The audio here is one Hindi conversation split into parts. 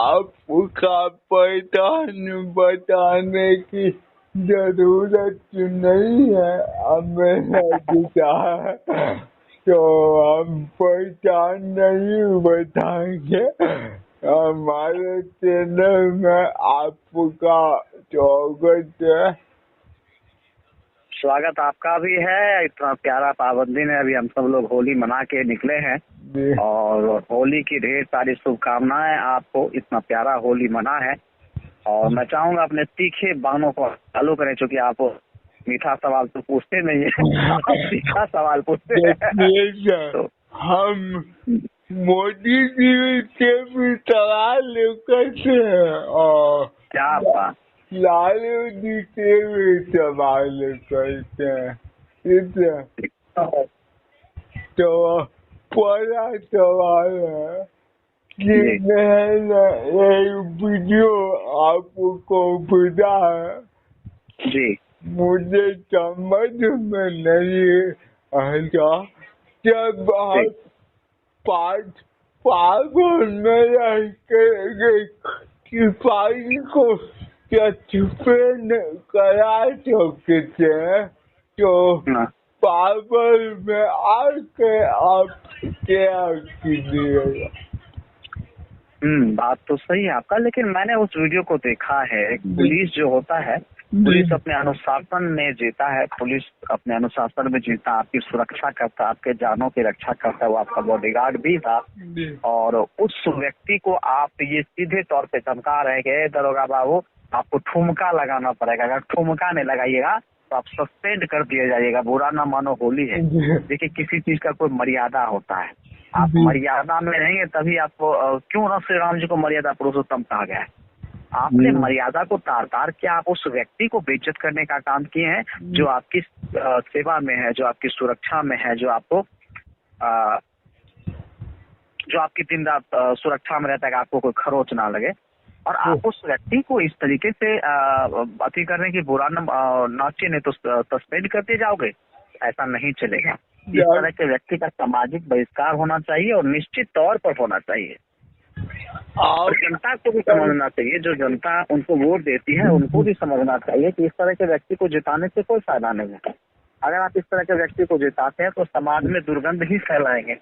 आपका पहचान बताने की जरूरत नहीं है, हमें दिखा है तो हम पहचान नहीं बताएंगे। हमारे चैनल में आपका स्वागत है। स्वागत आपका भी है। इतना प्यारा पाबंदी में अभी हम सब लोग होली मना के निकले हैं और होली की ढेर सारी शुभकामनाएं आपको। इतना प्यारा होली मना है और मैं चाहूंगा अपने तीखे बानों को चालू करें, क्योंकि आप मीठा सवाल तो पूछते नहीं है, आप तीखा सवाल पूछते हैं। तो हम मोदी जी से भी सवाल करते हैं और क्या बात, लालू जी से भी सवाल करते हैं। तो पहला सवाल है कि मैंने एक वीडियो आपको भेजा है जी, मुझे समझ में नहीं आया। जब आप पागल में रह के सिपाही को सस्पेंड करा सकते हैं, तो पागल में आके आप क्या कीजिएगा? बात तो सही है आपका, लेकिन मैंने उस वीडियो को देखा है। पुलिस जो होता है, पुलिस अपने अनुशासन में जीता है, पुलिस अपने अनुशासन में जीता, आपकी सुरक्षा करता, आपके जानों की रक्षा करता है। वो आपका बॉडीगार्ड भी था और उस व्यक्ति को आप ये सीधे तौर पे धमका रहे हैं, दरोगा बाबू आपको ठुमका लगाना पड़ेगा, अगर ठुमका नहीं लगाइएगा तो आप सस्पेंड कर दिया जाइएगा। बुरा ना मानो, होली है। देखिए, किसी चीज का कोई मर्यादा होता है, आप मर्यादा में रहेंगे तभी आपको क्यों ना श्री राम जी को मर्यादा पुरुषोत्तम कहा गया है। आपने मर्यादा को तार के आप उस व्यक्ति को बेइज्जत करने का काम किए हैं जो आपकी सेवा में है, जो आपकी सुरक्षा में है, जो आपको जो आपकी दिन रात सुरक्षा में रहता है कि आपको कोई खरोच ना लगे। और आप उस व्यक्ति को इस तरीके से अति करने की बुरा नाचे नहीं तो सस्पेंड करते जाओगे, ऐसा नहीं चलेगा। इस तरह के व्यक्ति का सामाजिक बहिष्कार होना चाहिए और निश्चित तौर पर होना चाहिए। और जनता को भी समझना चाहिए, जो जनता उनको वोट देती है उनको भी समझना चाहिए कि इस तरह के व्यक्ति को जिताने से कोई फायदा नहीं है। अगर आप इस तरह के व्यक्ति को जिताते हैं तो समाज में दुर्गंध ही फैलाएंगे।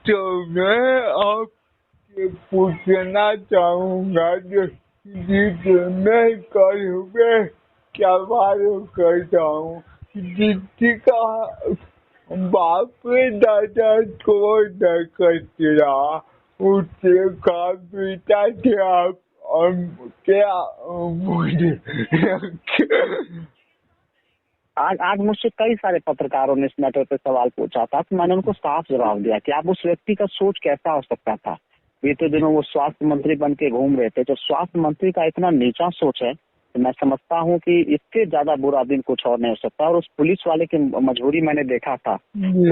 तो मैं आपसे पूछना चाहूँगा, जो मैं कल क्या बात करता हूँ, जिसका बाप दादा को करते रहा उससे का बेटा थे आप, और क्या मुझे आज मुझसे कई सारे पत्रकारों ने इस मैटर पे सवाल पूछा था, तो मैंने उनको साफ जवाब दिया कि आप उस व्यक्ति का सोच कैसा हो सकता था। बीते दिनों वो स्वास्थ्य मंत्री बन के घूम रहे थे, तो स्वास्थ्य मंत्री का इतना नीचा सोच है तो मैं समझता हूँ कि इससे ज्यादा बुरा दिन कुछ और नहीं हो सकता। और उस पुलिस वाले की मजबूरी मैंने देखा था,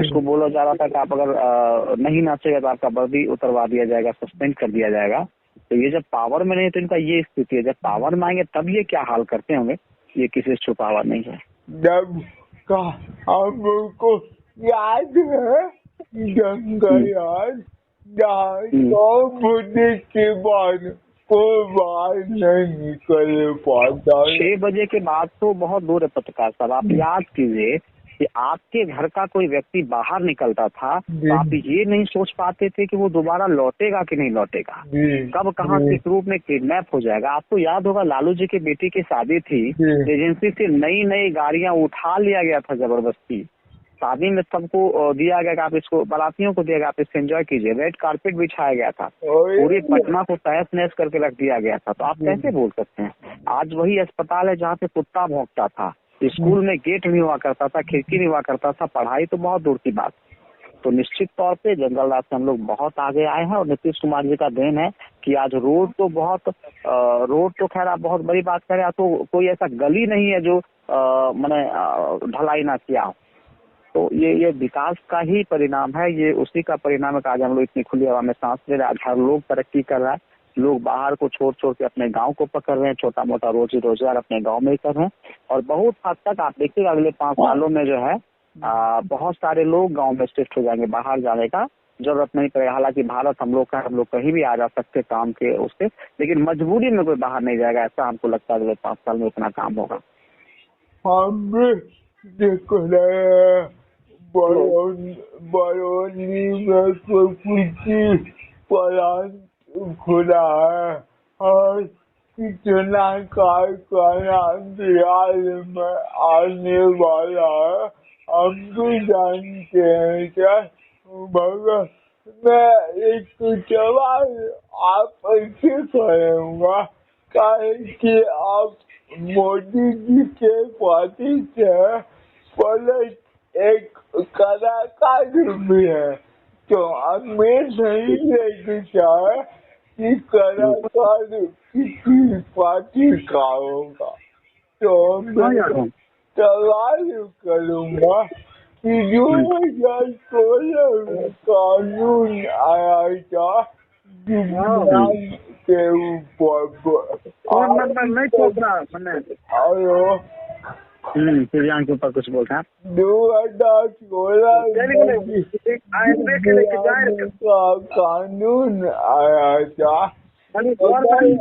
उसको बोला जा रहा था कि आप अगर नहीं नाचेगा तो आपका वर्दी उतरवा दिया जाएगा, सस्पेंड कर दिया जाएगा। तो ये जब पावर में नहीं तो इनका ये स्थिति है, जब पावर में आएंगे तब ये क्या हाल करते होंगे, ये किसी से छुपा हुआ नहीं है। जब का हमको याद है जंगल के बाद कोई बाहर नहीं निकल पाता। 6 बजे के बाद तो बहुत दूर है पत्रकार साहब। आप याद कीजिए कि आपके घर का कोई व्यक्ति बाहर निकलता था तो आप ये नहीं सोच पाते थे कि वो दोबारा लौटेगा कि नहीं लौटेगा, कब कहाँ किस रूप में किडनैप हो जाएगा। आपको याद होगा लालू जी की बेटी की शादी थी, एजेंसी से नई गाड़ियां उठा लिया गया था जबरदस्ती। शादी में सबको दिया गया कि आप इसको, बारातियों को दिया गया आप इससे एंजॉय कीजिए, रेड कारपेट बिछाया गया था, पूरी पटना को तहस नहस करके रख दिया गया था। तो आप कैसे बोल सकते हैं? आज वही अस्पताल है जहाँ पे कुत्ता भौंकता था, स्कूल में गेट नहीं हुआ करता था, खिड़की नहीं हुआ करता था, पढ़ाई तो बहुत दूर की बात। तो निश्चित तौर पे जंगल राज से हम लोग बहुत आगे आए हैं और नीतीश कुमार जी का देन है कि आज रोड तो खैर आप बहुत बड़ी बात करें तो कोई ऐसा गली नहीं है जो मैंने ढलाई ना किया हो। तो ये विकास का ही परिणाम है, ये उसी का परिणाम है कि आज हम लोग इतनी खुली हवा में सांस ले रहे हैं। आज हर लोग तरक्की कर रहा है, लोग बाहर को छोड़ के अपने गांव को पकड़ रहे हैं, छोटा मोटा रोजी रोजगार अपने गांव में ही कर रहे हैं। और बहुत हद तक आप देखिएगा अगले 5 सालों में जो है बहुत सारे लोग गांव में शिफ्ट हो जाएंगे, बाहर जाने का जरूरत नहीं पड़ेगा। हालांकि भारत हम लोग का, हम लोग कहीं भी आ जा सकते काम के उससे, लेकिन मजबूरी में कोई बाहर नहीं जाएगा, ऐसा हमको लगता है अगले 5 साल में इतना काम होगा। हम भी देख रहे हैं बरौनी में कुछ प्लांट खुला है और कितना कारखाना बिहार में आने वाला है हम भी जानते हैं क्या। मगर मैं एक सवाल आपसे करूँगा कि आप मोदी जी के पार्टी से प्लस एक कलाकार भी है, तो हमें नहीं लेके चाहे कि कलाकार किसी पार्टी का होगा। तो मैं सवाल करूँगा कि 2016 कानून आया था दिव्यांग के ऊपर, दिव्यांग के ऊपर कुछ बोलते हैं 2016 का कानून आया था, अब तो कानून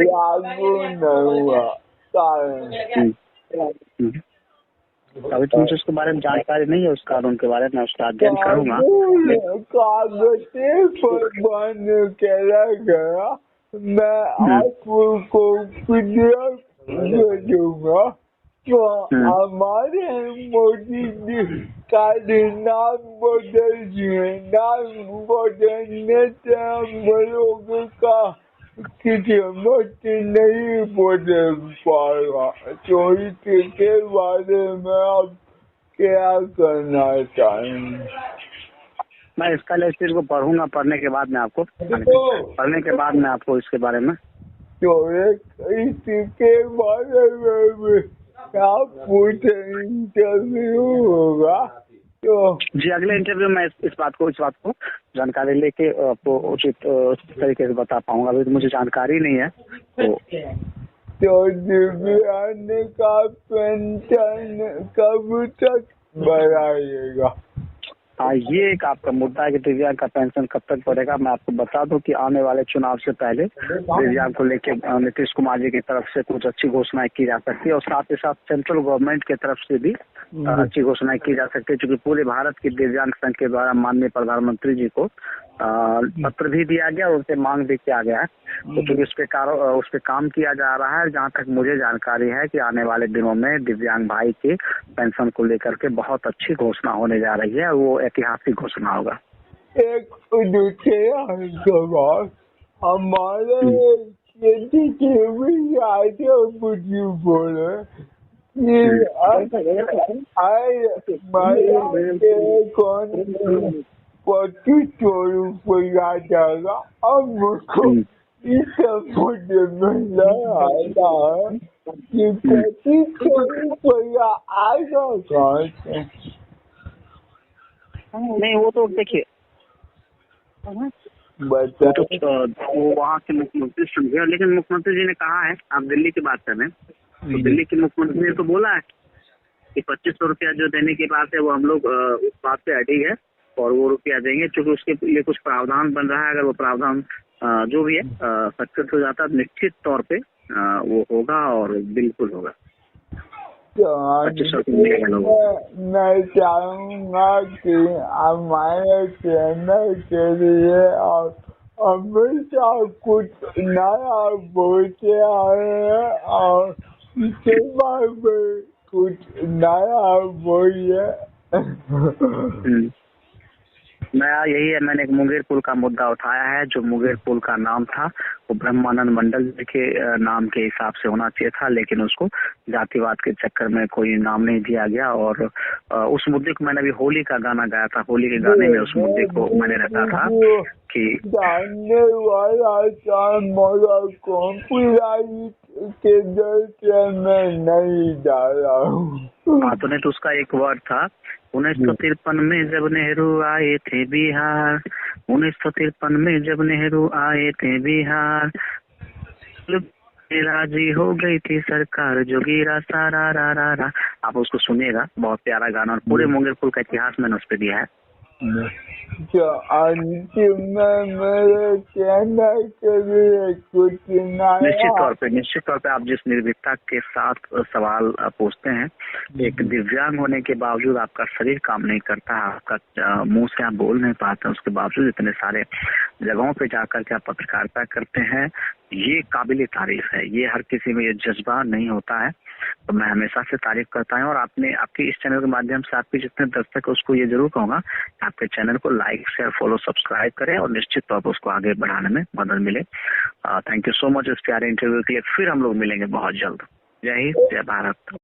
लागू नहीं हुआ। अभी तो मुझे उसके बारे में जानकारी नहीं है, उस कानून के बारे में उसका अध्ययन करूँगा। कागज़ें पर बन के रख गया, मैं आपको PDF भेजूंगा। तो हमारे मोदी जी का नाम बदल दिए, नाम बदलने से हम लोगों का किस्मत नहीं बदल पाएगा। तो इसके बारे में आप क्या करना चाहेंगे? मैं इसका लेक्चर को पढ़ूंगा, पढ़ने के बाद मैं आपको इसके बारे में इसके बारे में भी आप कुछ इंटरव्यू होगा तो जी, अगले इंटरव्यू में इस बात को जानकारी लेके आपको उचित तरीके से बता पाऊंगा। अभी तो मुझे जानकारी नहीं है। तो दिव्यांग का पेंशन कब तक बढ़ाइएगा? ये एक आपका मुद्दा है कि दिव्यांग का पेंशन कब तक बढ़ेगा। मैं आपको बता दूं कि आने वाले चुनाव से पहले दिव्यांग को लेके नीतीश कुमार जी की तरफ से कुछ अच्छी घोषणाएं की जा सकती है और साथ ही साथ सेंट्रल गवर्नमेंट की तरफ से भी अच्छी घोषणाएं की जा सकती है, क्योंकि पूरे भारत की दिव्यांग संघ के द्वारा माननीय प्रधानमंत्री जी को पत्र भी दिया गया और उनसे मांग भी किया गया है। तो क्योंकि उस पे काम किया जा रहा है। जहाँ तक मुझे जानकारी है कि आने वाले दिनों में दिव्यांग भाई के पेंशन को लेकर के बहुत अच्छी घोषणा होने जा रही है, वो ऐतिहासिक घोषणा होगा। एक सवाल हमारे बोले ₹2500 जाएगा। अब मुझको इस मुद्दे में आता है कि ₹2500 आएगा कहाँ से? नहीं, वो तो देखिए वो वहाँ के मुख्यमंत्री समझे, लेकिन मुख्यमंत्री जी ने कहा है, आप दिल्ली की बात कर रहे हैं, तो दिल्ली के मुख्यमंत्री ने तो बोला है कि 2500 रुपया जो देने की बात है वो हम लोग उस बात पे अड़िग है और वो रुपया देंगे, क्योंकि उसके लिए कुछ प्रावधान बन रहा है। अगर वो प्रावधान जो भी है सक्सेस हो जाता है निश्चित तौर पे वो होगा और बिल्कुल होगा। मैं चाहूँगा कि हमारे चैनल के लिए और हमेशा कुछ नया बोलते आए हैं और इसके बाद में कुछ नया बोलिए। नया यही है, मैंने एक मुंगेर पुल का मुद्दा उठाया है। जो मुंगेर पुल का नाम था वो ब्रह्मानंद मंडल के नाम के हिसाब से होना चाहिए था, लेकिन उसको जातिवाद के चक्कर में कोई नाम नहीं दिया गया। और उस मुद्दे को मैंने अभी होली का गाना गाया था, होली के गाने में उस मुद्दे को मैंने रखा था कि जानने वाला के दर से मैं नहीं डाला हूँ। हाँ, तो नहीं तो उसका एक वर्ड था 1953 में जब नेहरू आए थे बिहार, 1953 में जब नेहरू आए थे बिहार, राजी हो गई थी सरकार जोगीरा सारा रा रा रा। आप उसको सुनिएगा, बहुत प्यारा गाना, और पूरे मुंगेर फूल का इतिहास मैंने उस पर दिया है। तो अंतिम में मेरे चैनल के लिए कुछ निश्चित तौर पे आप जिस निर्भीकता के साथ सवाल पूछते हैं, एक दिव्यांग होने के बावजूद आपका शरीर काम नहीं करता, आपका मुंह से आप बोल नहीं पाते, उसके बावजूद इतने सारे जगहों पे जाकर के आप पत्रकारिता करते हैं, ये काबिल तारीफ है। ये हर किसी में ये जज्बा नहीं होता है, तो मैं हमेशा से तारीफ करता हूँ। और आपके इस चैनल के माध्यम से आपके जितने दर्शक है उसको ये जरूर कहूँगा कि आपके चैनल को लाइक शेयर फॉलो सब्सक्राइब करें, और निश्चित तौर पर उसको आगे बढ़ाने में मदद मिले। थैंक यू सो मच इस प्यारे इंटरव्यू के लिए। फिर हम लोग मिलेंगे बहुत जल्द। जय हिंद, जय भारत।